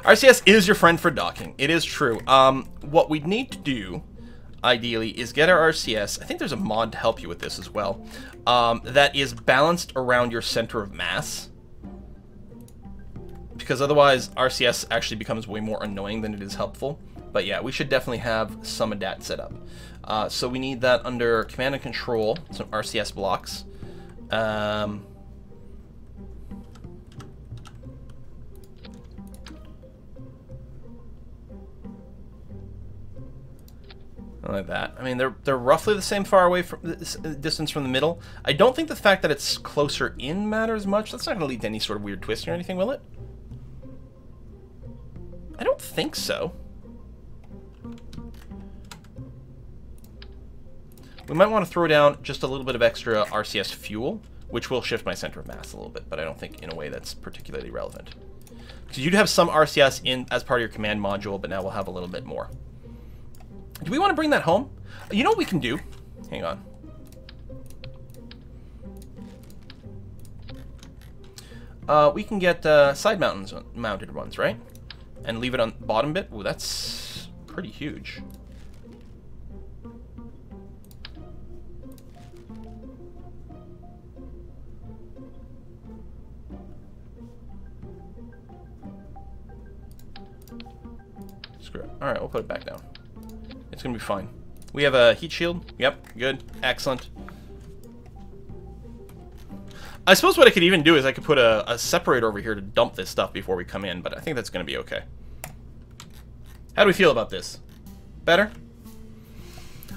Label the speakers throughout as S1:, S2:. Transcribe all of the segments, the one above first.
S1: RCS is your friend for docking. It is true. What we need to do, ideally, is get our RCS. I think there's a mod to help you with this as well. That is balanced around your center of mass. Because otherwise, RCS actually becomes way more annoying than it is helpful. But yeah, we should definitely have some of that set up. So we need that under command and control, some RCS blocks. Like that. I mean, they're roughly the same far away from distance from the middle. I don't think the fact that it's closer in matters much. That's not going to lead to any sort of weird twist or anything, will it? I don't think so. We might want to throw down just a little bit of extra RCS fuel, which will shift my center of mass a little bit, but I don't think in a way that's particularly relevant. Because you'd have some RCS in as part of your command module, but now we'll have a little bit more. Do we want to bring that home? You know what we can do? Hang on. We can get side mounted ones, right? And leave it on the bottom bit. Ooh, that's pretty huge. Screw it. Alright, we'll put it back down. It's gonna be fine. We have a heat shield. Yep, good. Excellent. I suppose what I could even do is I could put a separator over here to dump this stuff before we come in, but I think that's gonna be okay. How do we feel about this? Better?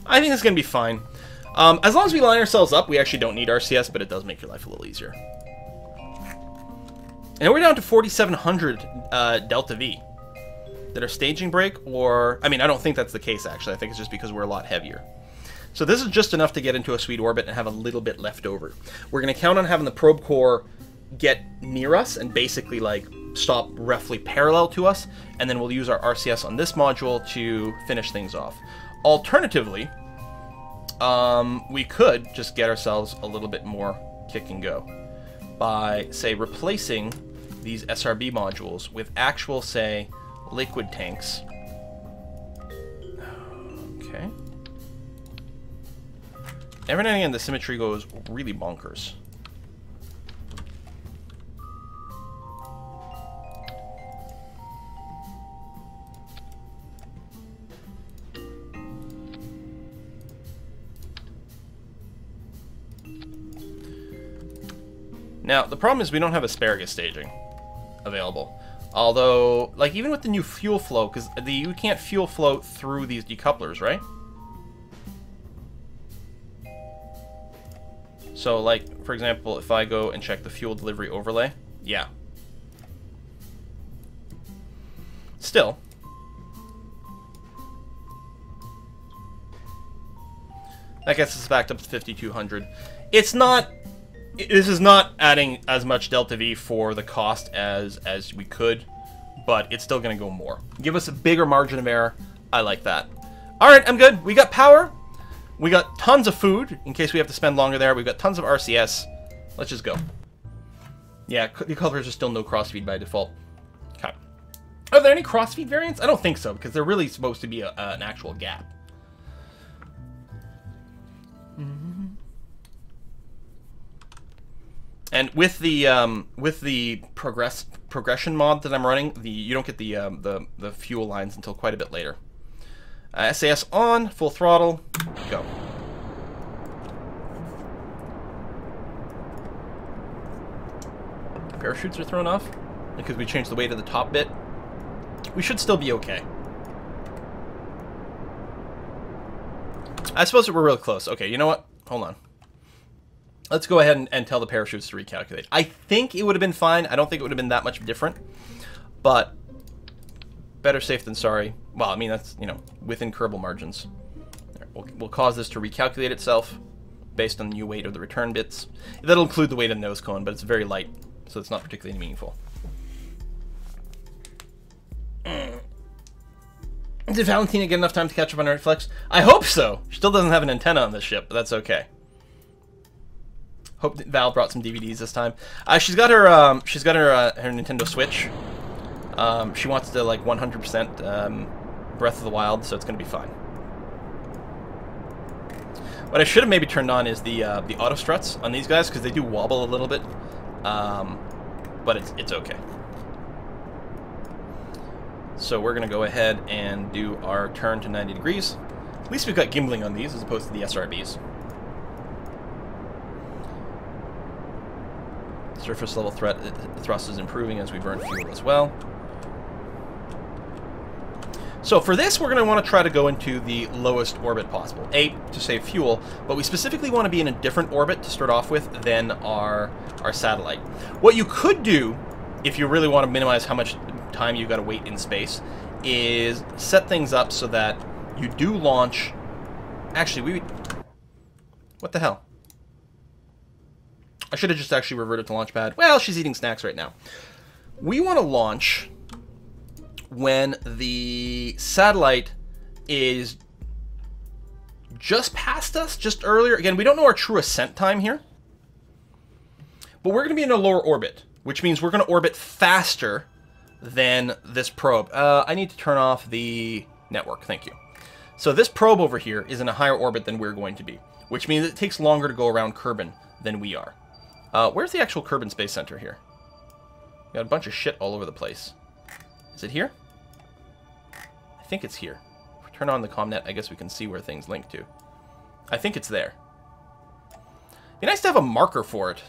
S1: I think it's gonna be fine. As long as we line ourselves up, we actually don't need RCS, but it does make your life a little easier. And we're down to 4,700 Delta V. That are staging break, or... I mean, I don't think that's the case, actually. I think it's just because we're a lot heavier. So this is just enough to get into a sweet orbit and have a little bit left over. We're going to count on having the probe core get near us and basically, like, stop roughly parallel to us, and then we'll use our RCS on this module to finish things off. Alternatively, we could just get ourselves a little bit more kick and go by, say, replacing these SRB modules with actual, say... liquid tanks. Okay. Every now and again, the symmetry goes really bonkers. Now, the problem is we don't have asparagus staging available. Although, like, even with the new fuel flow, because you can't fuel flow through these decouplers, right? So, like, for example, if I go and check the fuel delivery overlay, yeah. Still. That gets us back up to 5,200. It's not... This is not adding as much Delta V for the cost as we could, but it's still going to go more. Give us a bigger margin of error. I like that. All right, I'm good. We got power. We got tons of food in case we have to spend longer there. We've got tons of RCS. Let's just go. Yeah, the colors are still no crossfeed by default. Okay. Are there any crossfeed variants? I don't think so, because they're really supposed to be an actual gap. And with the progression mod that I'm running, you don't get the fuel lines until quite a bit later. SAS on, full throttle, go. Parachutes are thrown off because we changed the weight of the top bit. We should still be okay. I suppose we're real close. Okay, you know what? Hold on. Let's go ahead and tell the parachutes to recalculate. I think it would have been fine. I don't think it would have been that much different. But better safe than sorry. Well, I mean, that's, you know, within Kerbal margins. We'll cause this to recalculate itself based on the new weight of the return bits. That'll include the weight of the nose cone, but it's very light, so it's not particularly meaningful. Did Valentina get enough time to catch up on her reflex? I hope so. She still doesn't have an antenna on this ship, but that's okay. Hope that Val brought some DVDs this time. She's got her Nintendo Switch. She wants to like 100% Breath of the Wild, so it's going to be fine. What I should have maybe turned on is the auto struts on these guys, because they do wobble a little bit, but it's okay. So we're going to go ahead and do our turn to 90 degrees. At least we've got gimbling on these as opposed to the SRBs. Surface level thrust is improving as we burn fuel as well. So for this, we're going to want to try to go into the lowest orbit possible. A, to save fuel, but we specifically want to be in a different orbit to start off with than our satellite. What you could do, if you really want to minimize how much time you've got to wait in space, is set things up so that you do launch... Actually, what the hell? I should have just actually reverted to launch pad. Well, she's eating snacks right now. We want to launch when the satellite is just past us, just earlier. Again, we don't know our true ascent time here, but we're going to be in a lower orbit, which means we're going to orbit faster than this probe. I need to turn off the network. Thank you. So this probe over here is in a higher orbit than we're going to be, which means it takes longer to go around Kerbal than we are. Where's the actual Kerbal Space Center here? Got a bunch of shit all over the place. Is it here? I think it's here. If we turn on the ComNet, I guess we can see where things link to. I think it's there. It'd be nice to have a marker for it.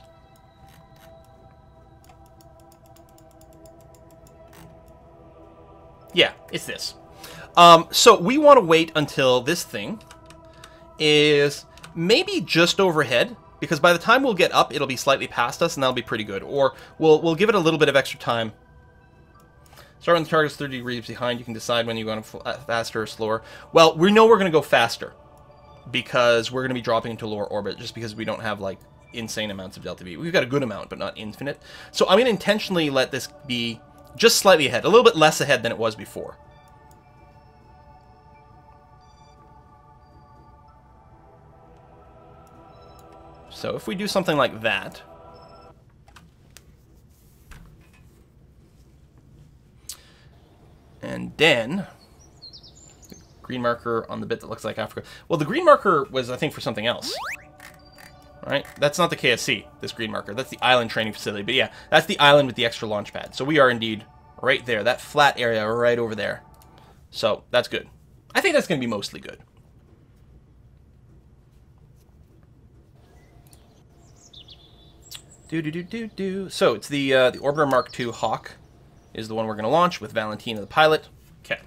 S1: Yeah, it's this. So we want to wait until this thing is maybe just overhead, because by the time we'll get up, it'll be slightly past us, and that'll be pretty good. Or we'll give it a little bit of extra time. Start when the target's 30 degrees behind. You can decide when you're going faster or slower. Well, we know we're going to go faster because we're going to be dropping into lower orbit just because we don't have, like, insane amounts of delta V. We've got a good amount, but not infinite. So I'm going to intentionally let this be just slightly ahead, a little bit less ahead than it was before. So if we do something like that, and then green marker on the bit that looks like Africa. Well, the green marker was, I think, for something else. All right, that's not the KSC, this green marker. That's the island training facility. But yeah, that's the island with the extra launch pad. So we are indeed right there, that flat area right over there. So that's good. I think that's going to be mostly good. So it's the Orbiter Mark II Hawk is the one we're going to launch with Valentina the pilot. Okay.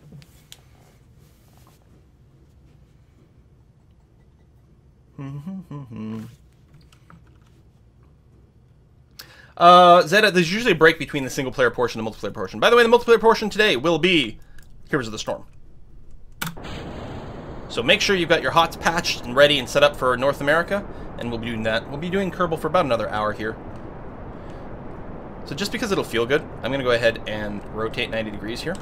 S1: Zeta, there's usually a break between the single player portion and the multiplayer portion. By the way, the multiplayer portion today will be Heroes of the Storm. So make sure you've got your HOTS patched and ready and set up for North America, and we'll be doing that. We'll be doing Kerbal for about another hour here. So just because it'll feel good, I'm going to go ahead and rotate 90 degrees here.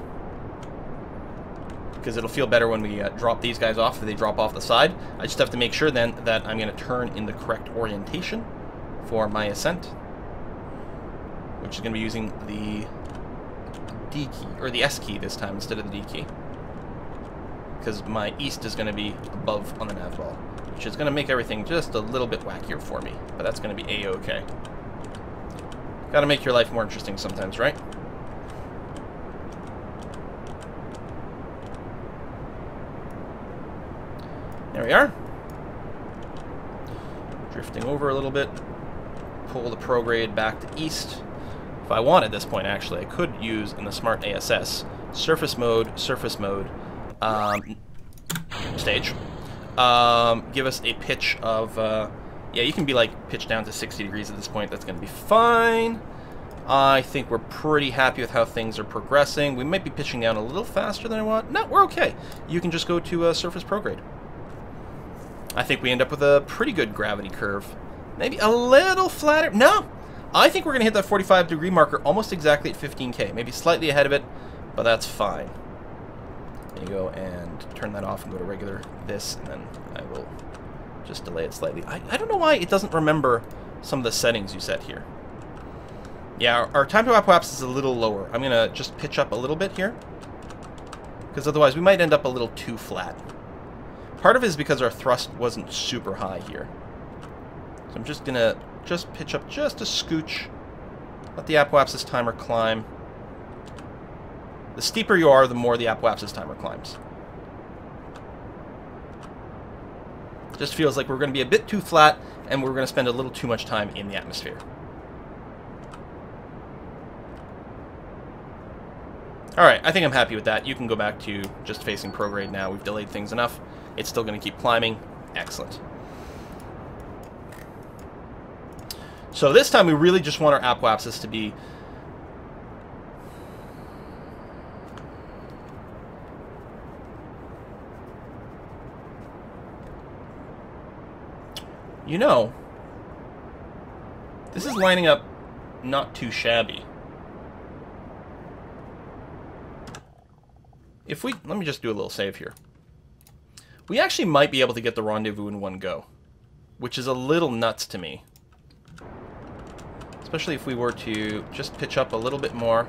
S1: Because it'll feel better when we drop these guys off, if they drop off the side. I just have to make sure then that I'm going to turn in the correct orientation for my ascent. Which is going to be using the D key, or the S key this time instead of the D key. Because my east is going to be above on the nav ball, which is going to make everything just a little bit wackier for me. But that's going to be A-okay. Gotta make your life more interesting sometimes, right? There we are. Drifting over a little bit. Pull the prograde back to east. If I want at this point, actually, I could use in the Smart ASS surface mode, stage. Give us a pitch of... yeah, you can be like pitched down to 60 degrees at this point. That's going to be fine. I think we're pretty happy with how things are progressing. We might be pitching down a little faster than I want. No, we're okay. You can just go to surface prograde. I think we end up with a pretty good gravity curve. Maybe a little flatter. No, I think we're going to hit that 45 degree marker almost exactly at 15K. Maybe slightly ahead of it, but that's fine. There you go, and turn that off and go to regular this, and then I will just delay it slightly. I don't know why it doesn't remember some of the settings you set here. Yeah, our time to apoapsis is a little lower. I'm going to just pitch up a little bit here. Because otherwise we might end up a little too flat. Part of it is because our thrust wasn't super high here. So I'm just going to just pitch up just a scooch. Let the apoapsis timer climb. The steeper you are, the more the apoapsis timer climbs. Just feels like we're going to be a bit too flat, and we're going to spend a little too much time in the atmosphere. Alright, I think I'm happy with that. You can go back to just facing prograde now. We've delayed things enough. It's still going to keep climbing. Excellent. So this time we really just want our apoapsis to be... You know, this is lining up not too shabby. If we... Let me just do a little save here. We actually might be able to get the rendezvous in one go, which is a little nuts to me. Especially if we were to just pitch up a little bit more.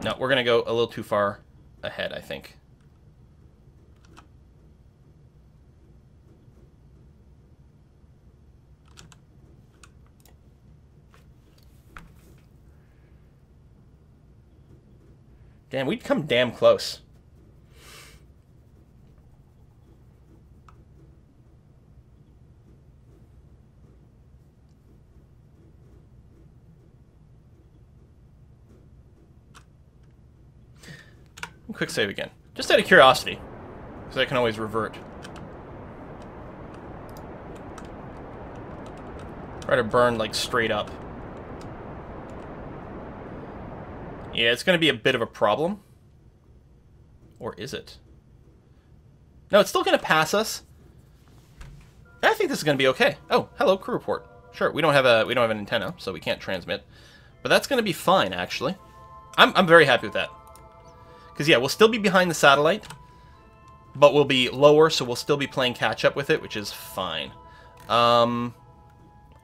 S1: No, we're going to go a little too far ahead, I think. Damn, we'd come damn close. Quick save again. Just out of curiosity. Because I can always revert. Try to burn, like, straight up. Yeah, it's going to be a bit of a problem. Or is it? No, it's still going to pass us. I think this is going to be okay. Oh, hello, crew report. Sure, we don't have an antenna, so we can't transmit. But that's going to be fine, actually. I'm very happy with that. Because, yeah, we'll still be behind the satellite, but we'll be lower, so we'll still be playing catch-up with it, which is fine. I'm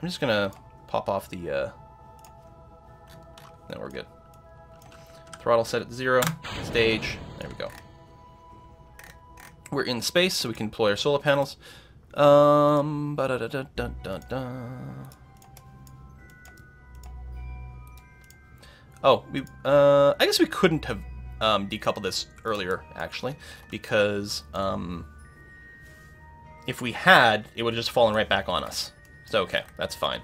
S1: just going to pop off the... No, we're good. Throttle set at 0. Stage. There we go. We're in space, so we can deploy our solar panels. Oh, I guess we couldn't have decoupled this earlier, actually, because if we had, it would have just fallen right back on us. So, okay, that's fine.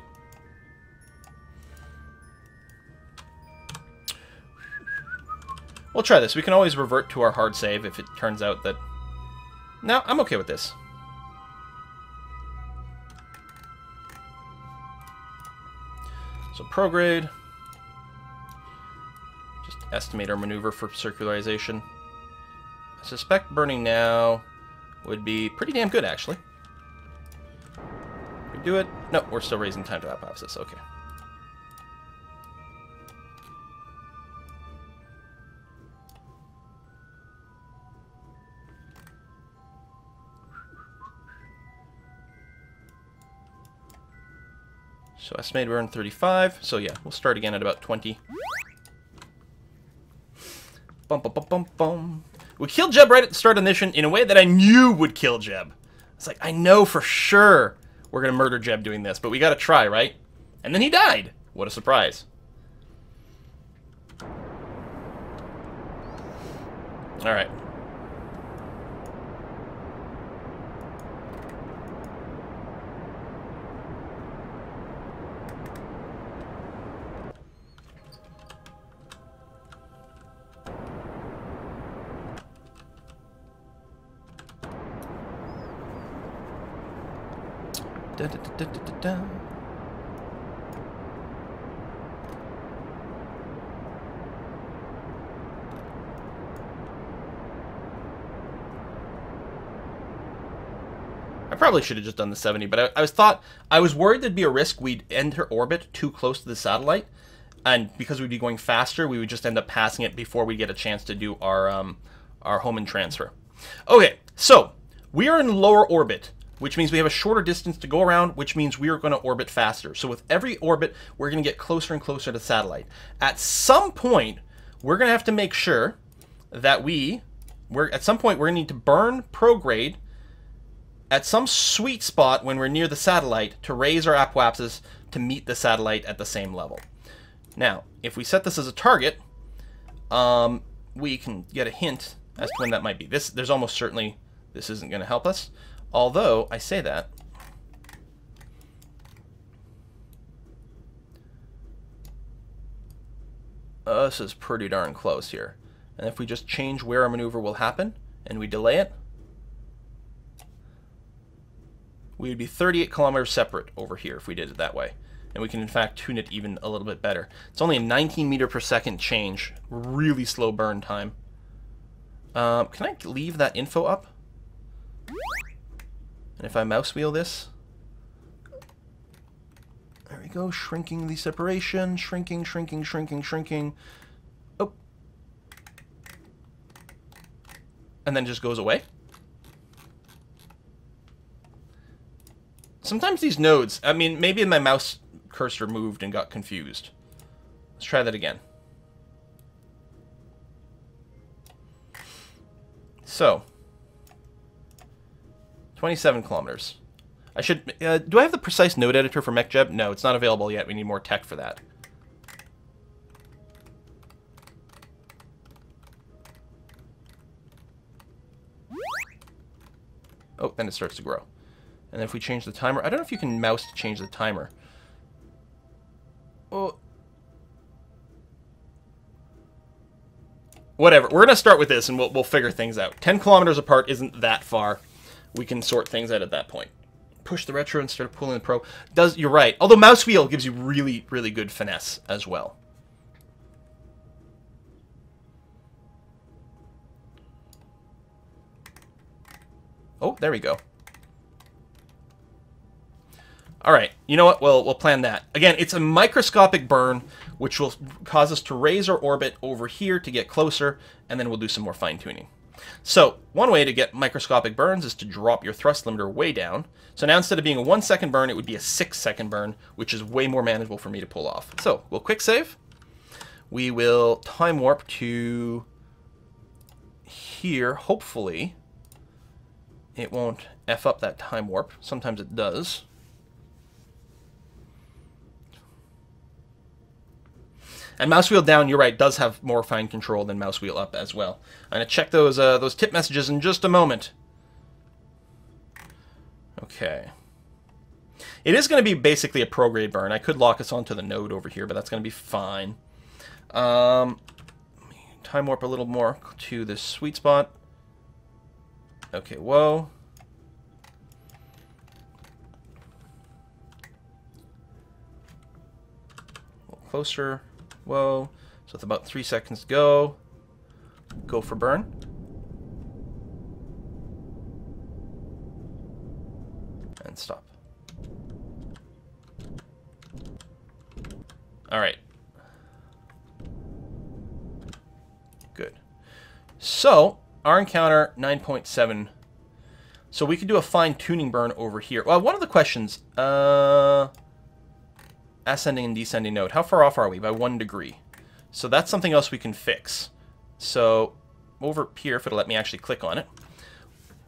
S1: We'll try this. We can always revert to our hard save if it turns out that... No, I'm okay with this. So prograde. Just estimate our maneuver for circularization. I suspect burning now would be pretty damn good, actually. We do it. No, we're still raising time to apoapsis. Okay. So estimated burn 35. So yeah, we'll start again at about 20. Bum, bum, bum, bum, bum. We killed Jeb right at the start of the mission in a way that I knew would kill Jeb. It's like, I know for sure we're going to murder Jeb doing this, but we got to try, right? And then he died. What a surprise. All right. Da, da, da, da, da, da. I probably should have just done the 70, but I was worried there'd be a risk we'd enter orbit too close to the satellite, and because we'd be going faster, we would just end up passing it before we get a chance to do our home and transfer. Okay, so we are in lower orbit. which means we have a shorter distance to go around, which means we are going to orbit faster. So with every orbit, we're going to get closer and closer to the satellite. At some point, we're going to have to make sure that at some point, we're going to need to burn prograde at some sweet spot when we're near the satellite to raise our apoapsis to meet the satellite at the same level. Now, if we set this as a target, we can get a hint as to when that might be. There's almost certainly this isn't going to help us. Although, I say that, this is pretty darn close here. And if we just change where our maneuver will happen, and we delay it, we would be 38 kilometers separate over here if we did it that way. And we can, in fact, tune it even a little bit better. It's only a 19 meter per second change. Really slow burn time. Can I leave that info up? And if I mouse wheel this, there we go, shrinking the separation, shrinking, shrinking, shrinking, shrinking. Oh. And then it just goes away. Sometimes these nodes, I mean, maybe my mouse cursor moved and got confused. Let's try that again. So, 27 kilometers. I should, do I have the precise node editor for MechJeb? No, it's not available yet. We need more tech for that. Oh, then it starts to grow. And if we change the timer, I don't know if you can mouse to change the timer. Oh. Whatever. We're going to start with this and we'll figure things out. 10 kilometers apart isn't that far. We can sort things out at that point. Push the retro instead of pulling the pro. You're right. Although mouse wheel gives you really, really good finesse as well. Oh, there we go. All right, you know what? We'll plan that. Again, it's a microscopic burn, which will cause us to raise our orbit over here to get closer, and then we'll do some more fine-tuning. So, one way to get microscopic burns is to drop your thrust limiter way down. So now instead of being a 1 second burn, it would be a 6 second burn, which is way more manageable for me to pull off. So, we'll quick save. We will time warp to here. Hopefully, it won't F up that time warp. Sometimes it does. And mouse wheel down, you're right, does have more fine control than mouse wheel up as well. I'm going to check those tip messages in just a moment. Okay. It is going to be basically a prograde burn. I could lock us onto the node over here, but that's going to be fine. Time warp a little more to this sweet spot. Okay, whoa. A little closer. Whoa. So with about 3 seconds to go. Go for burn. And stop. Alright. Good. So, our encounter, 9.7. So we could do a fine-tuning burn over here. Well, one of the questions, ascending and descending node. How far off are we? By 1 degree. So that's something else we can fix. So over here, if it'll let me actually click on it,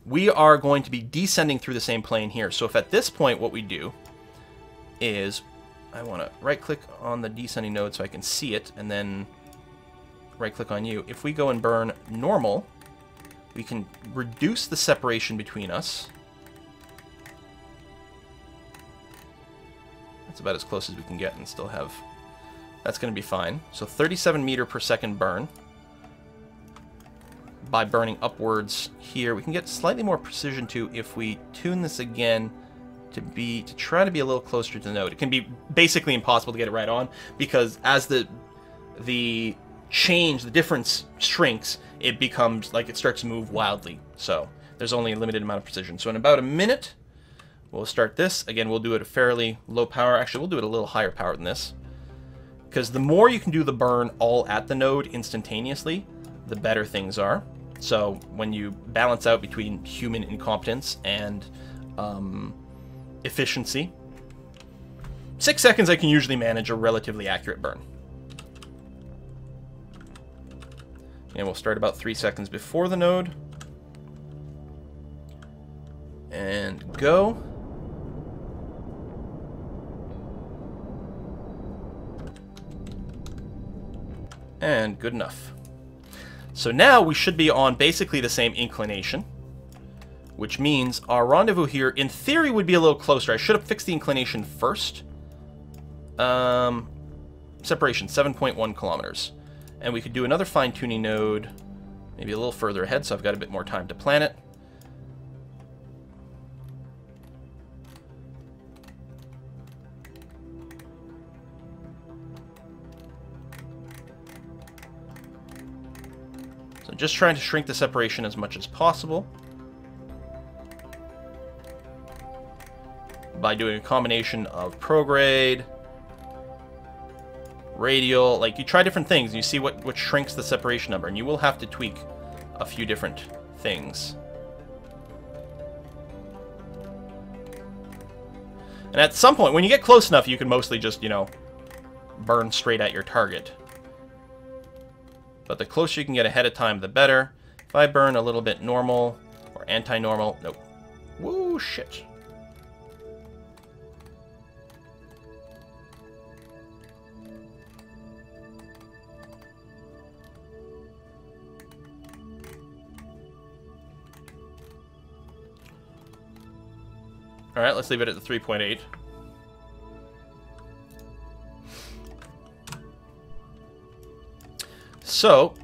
S1: we are going to be descending through the same plane here. So if at this point what we do is, I want to right-click on the descending node so I can see it, and then right-click on you. If we go and burn normal, we can reduce the separation between us. That's about as close as we can get and still have... That's going to be fine. So 37 meter per second burn. By burning upwards here, we can get slightly more precision too if we tune this again to try to be a little closer to the node. It can be basically impossible to get it right on because as the difference shrinks, it becomes like it starts to move wildly. So there's only a limited amount of precision. So in about a minute, we'll start this. Again, we'll do it at a fairly low power. Actually, we'll do it a little higher power than this. Because the more you can do the burn all at the node instantaneously, the better things are. So when you balance out between human incompetence and efficiency. 6 seconds I can usually manage a relatively accurate burn. And we'll start about 3 seconds before the node. And go. And good enough. So now we should be on basically the same inclination, which means our rendezvous here, in theory, would be a little closer. I should have fixed the inclination first. Separation, 7.1 kilometers. And we could do another fine-tuning node, maybe a little further ahead, so I've got a bit more time to plan it. So just trying to shrink the separation as much as possible by doing a combination of prograde, radial, like you try different things and you see what shrinks the separation number, and you will have to tweak a few different things. And at some point, when you get close enough, you can mostly just, you know, burn straight at your target. But the closer you can get ahead of time, the better. If I burn a little bit normal or anti-normal, nope. Woo, shit. Alright, let's leave it at the 3.8. So,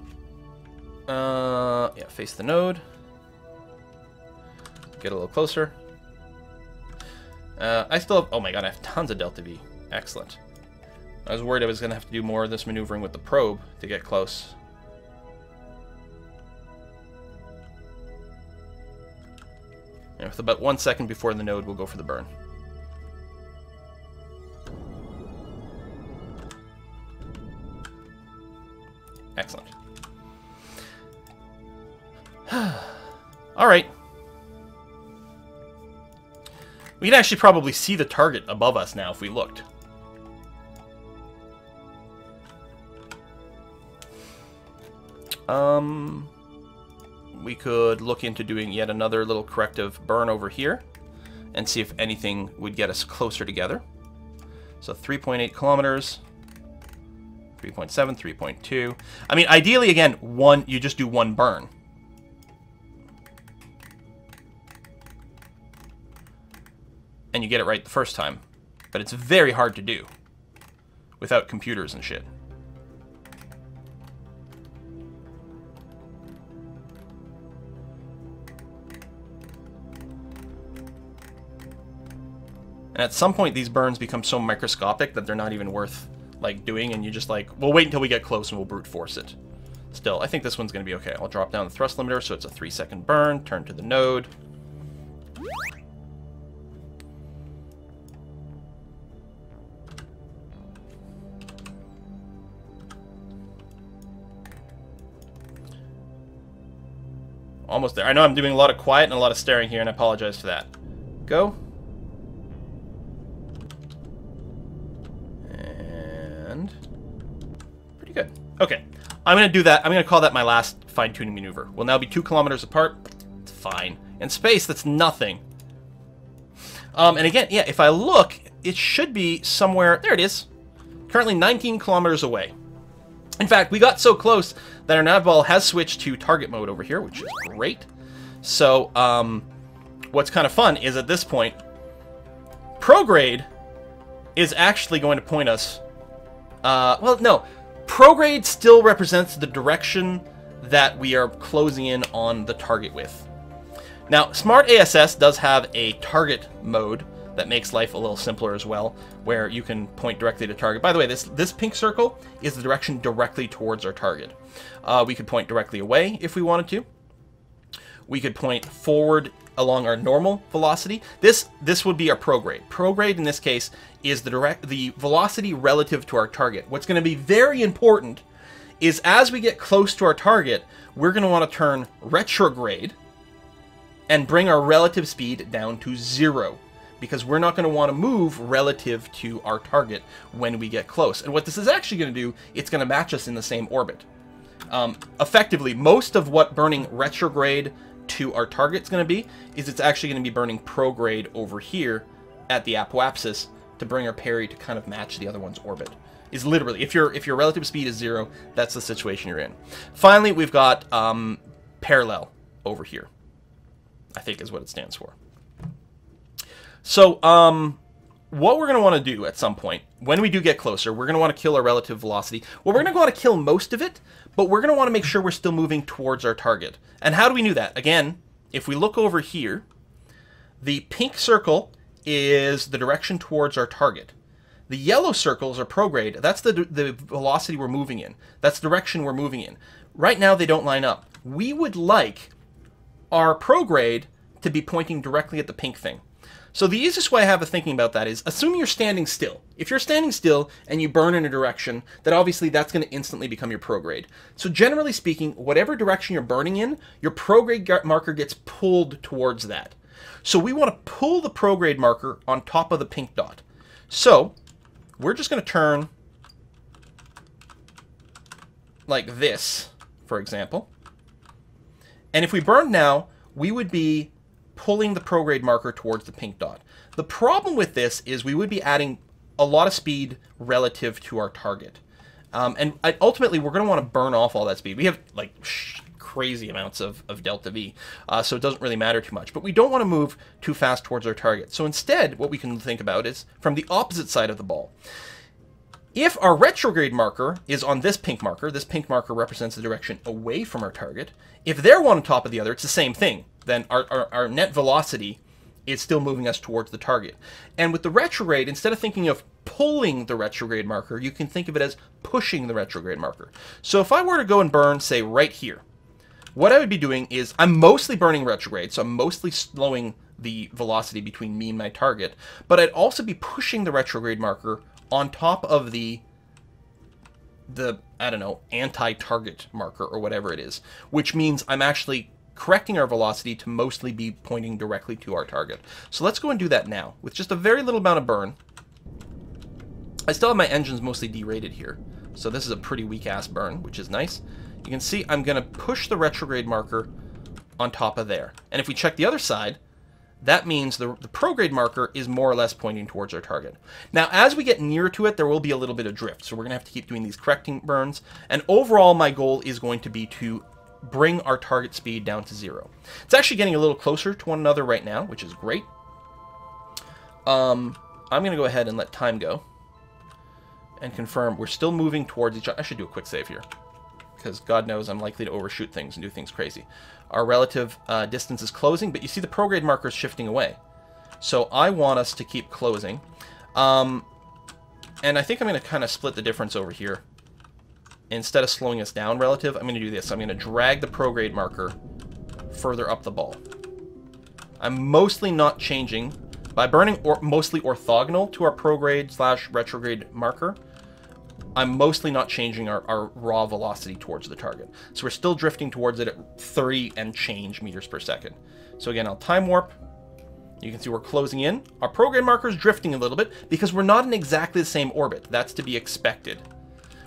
S1: yeah, face the node. Get a little closer. I still have, oh my god, I have tons of delta V. Excellent. I was worried I was going to have to do more of this maneuvering with the probe to get close. And with about 1 second before the node, we'll go for the burn. Excellent. Alright. We can actually probably see the target above us now if we looked. We could look into doing yet another little corrective burn over here and see if anything would get us closer together. So 3.8 kilometers, 3.7, 3.2. I mean, ideally, again, you just do one burn. And you get it right the first time. But it's very hard to do without computers and shit. And at some point, these burns become so microscopic that they're not even worth, like, doing, and you just, like, we'll wait until we get close and we'll brute force it. Still, I think this one's going to be okay. I'll drop down the thrust limiter so it's a 3-second burn, turn to the node. Almost there. I know I'm doing a lot of quiet and a lot of staring here, and I apologize for that. Go. And pretty good. Okay. I'm going to do that. I'm going to call that my last fine-tuning maneuver. We'll now be 2 kilometers apart. It's fine. In space, that's nothing. And again, yeah, if I look, it should be somewhere... There it is. Currently 19 kilometers away. In fact, we got so close that our nav ball has switched to target mode over here, which is great. So, what's kind of fun is at this point, prograde is actually going to point us... well, no. Prograde still represents the direction that we are closing in on the target with. Now, Smart ASS does have a target mode that makes life a little simpler as well, where you can point directly to target. By the way, this pink circle is the direction directly towards our target. We could point directly away if we wanted to. We could point forward along our normal velocity. This would be our prograde. Prograde in this case is the velocity relative to our target. What's going to be very important is as we get close to our target, we're going to want to turn retrograde and bring our relative speed down to 0. Because we're not going to want to move relative to our target when we get close. And what this is actually going to do, it's going to match us in the same orbit. Effectively, most of what burning retrograde to our target is going to be, is it's actually going to be burning prograde over here at the apoapsis to bring our parry to kind of match the other one's orbit. Is literally, if your relative speed is 0, that's the situation you're in. Finally, we've got parallel over here, I think is what it stands for. So, what we're going to want to do at some point, when we do get closer, we're going to want to kill our relative velocity. Well, we're going to want to kill most of it, but we're going to want to make sure we're still moving towards our target. And how do we do that? Again, if we look over here, the pink circle is the direction towards our target. The yellow circles are prograde. That's the velocity we're moving in. That's the direction we're moving in. Right now, they don't line up. We would like our prograde to be pointing directly at the pink thing. So the easiest way I have of thinking about that is, assuming you're standing still. If you're standing still and you burn in a direction, then obviously that's going to instantly become your prograde. So generally speaking, whatever direction you're burning in, your prograde marker gets pulled towards that. So we want to pull the prograde marker on top of the pink dot. So we're just going to turn like this, for example. And if we burn now, we would be pulling the prograde marker towards the pink dot. The problem with this is we would be adding a lot of speed relative to our target. And ultimately, we're going to want to burn off all that speed. We have like crazy amounts of delta V, so it doesn't really matter too much. But we don't want to move too fast towards our target. So instead, what we can think about is from the opposite side of the ball. If our retrograde marker is on this pink marker represents the direction away from our target. If they're one on top of the other, it's the same thing. Then our net velocity is still moving us towards the target. And with the retrograde, instead of thinking of pulling the retrograde marker, you can think of it as pushing the retrograde marker. So if I were to go and burn, say, right here, what I would be doing is I'm mostly burning retrograde, so I'm mostly slowing the velocity between me and my target, but I'd also be pushing the retrograde marker on top of the I don't know, anti-target marker or whatever it is, which means I'm actually correcting our velocity to mostly be pointing directly to our target. So let's go and do that now with just a very little amount of burn. I still have my engines mostly derated here, so this is a pretty weak ass burn, which is nice. You can see I'm going to push the retrograde marker on top of there. And if we check the other side, that means the prograde marker is more or less pointing towards our target. Now, as we get nearer to it, there will be a little bit of drift, so we're going to have to keep doing these correcting burns. And overall, my goal is going to be to bring our target speed down to 0. It's actually getting a little closer to one another right now, which is great. I'm going to go ahead and let time go and confirm we're still moving towards each other. I should do a quick save here, because God knows I'm likely to overshoot things and do things crazy. Our relative distance is closing, but you see the prograde marker is shifting away. So I want us to keep closing. And I think I'm going to kind of split the difference over here. Instead of slowing us down relative, I'm going to do this. I'm going to drag the prograde marker further up the ball. I'm mostly not changing. By burning mostly orthogonal to our prograde / retrograde marker, I'm mostly not changing our raw velocity towards the target. So we're still drifting towards it at 30 and change meters per second. So again, I'll time warp. You can see we're closing in. Our prograde marker is drifting a little bit because we're not in exactly the same orbit. That's to be expected.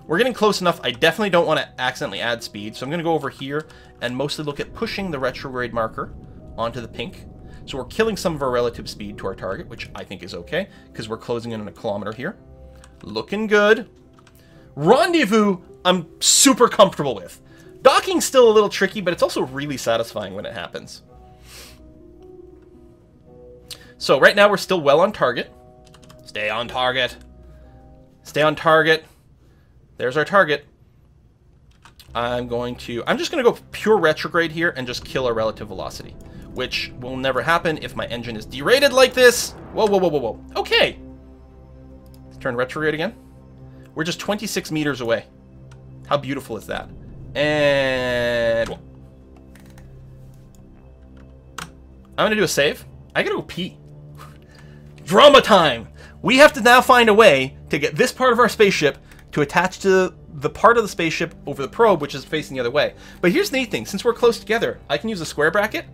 S1: We're getting close enough. I definitely don't want to accidentally add speed. So I'm going to go over here and mostly look at pushing the retrograde marker onto the pink. So we're killing some of our relative speed to our target, which I think is okay because we're closing in on a kilometer here. Looking good. Rendezvous, I'm super comfortable with. Docking's still a little tricky, but it's also really satisfying when it happens. So right now we're still well on target. Stay on target. Stay on target. There's our target. I'm just going to go pure retrograde here and just kill our relative velocity, which will never happen if my engine is derated like this. Whoa, whoa, whoa, whoa, whoa. Okay. Let's turn retrograde again. We're just 26 meters away. How beautiful is that? And I'm going to do a save. I got to go pee. Drama time! We have to now find a way to get this part of our spaceship to attach to the part of the spaceship over the probe, which is facing the other way. But here's the neat thing. Since we're close together, I can use a square bracket,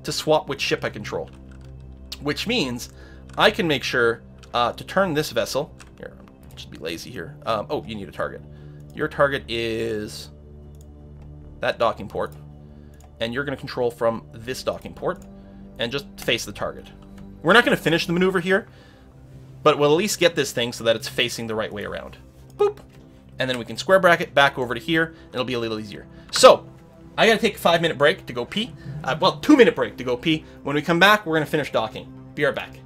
S1: to swap which ship I control. Which means I can make sure to turn this vessel. Here, I'll just be lazy here. Oh, you need a target. Your target is that docking port. And you're going to control from this docking port and just face the target. We're not going to finish the maneuver here, but we'll at least get this thing so that it's facing the right way around. Boop. And then we can square bracket back over to here. And it'll be a little easier. So, I got to take a 5-minute break to go pee. Well, 2-minute break to go pee. When we come back, we're going to finish docking. Be right back.